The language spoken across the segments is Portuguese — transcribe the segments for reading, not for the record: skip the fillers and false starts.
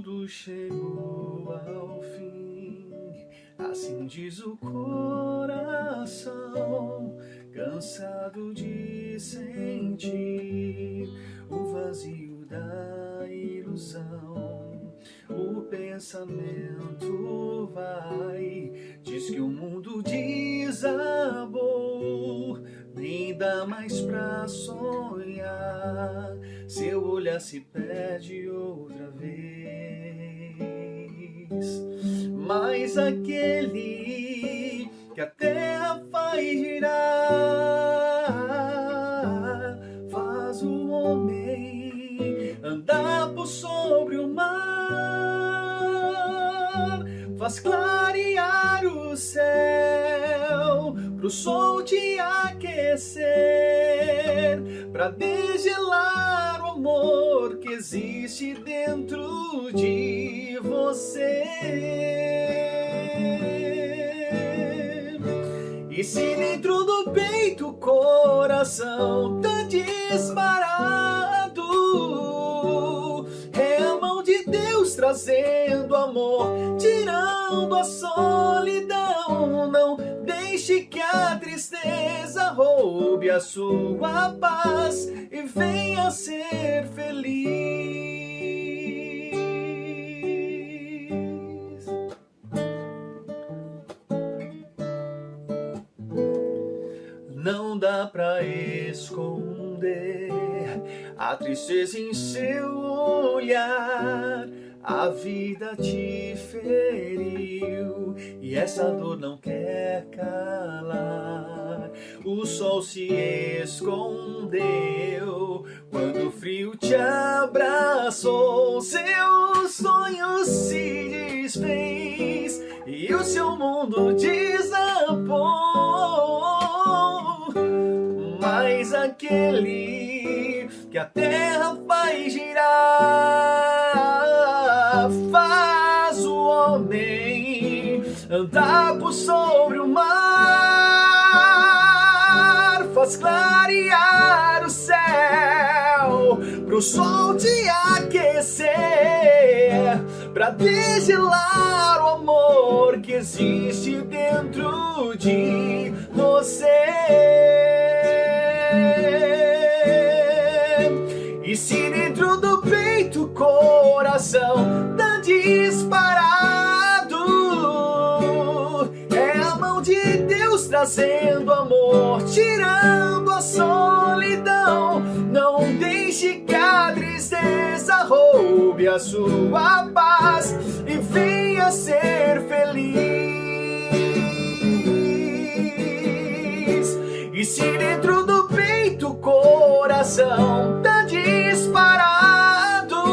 tudo chegou ao fim, assim diz o coração, cansado de sentir o vazio da ilusão. O pensamento vai, diz que o mundo desabou, nem dá mais pra sonhar, seu olhar se perde outra vez. Mas aquele que a terra faz girar, faz o homem andar por sobre o mar, faz clarear o céu pro sol te aquecer, pra desgelar o amor que existe dentro de você. E se dentro do peito o coração tá disparado, é a mão de Deus trazendo amor, tirando a solidão. Não deixe que a tristeza roube a sua paz e venha ser feliz. Não dá pra esconder a tristeza em seu olhar. A vida te feriu e essa dor não quer calar. O sol se escondeu quando o frio te abraçou. Seu sonho se desfez e o seu mundo desabou. Mas aquele que a terra faz girar, faz o homem andar por sobre o mar, faz clarear o céu pro sol te aquecer, pra desgelar o amor que existe dentro de você. E se dentro do peito o coração tá disparado, é a mão de Deus trazendo amor, tirando a solidão. Não deixe que a tristeza roube a sua paz e venha ser feliz. E se dentro do peito o coração tá disparado,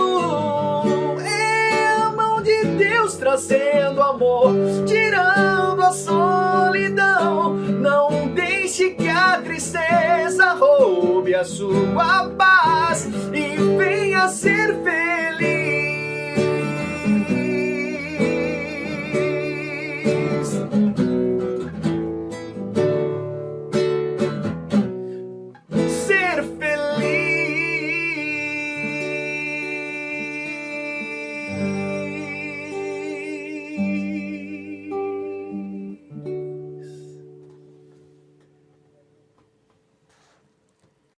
é a mão de Deus trazendo amor, tirando a solidão. Não deixe que a tristeza roube a sua paz e venha ser feliz.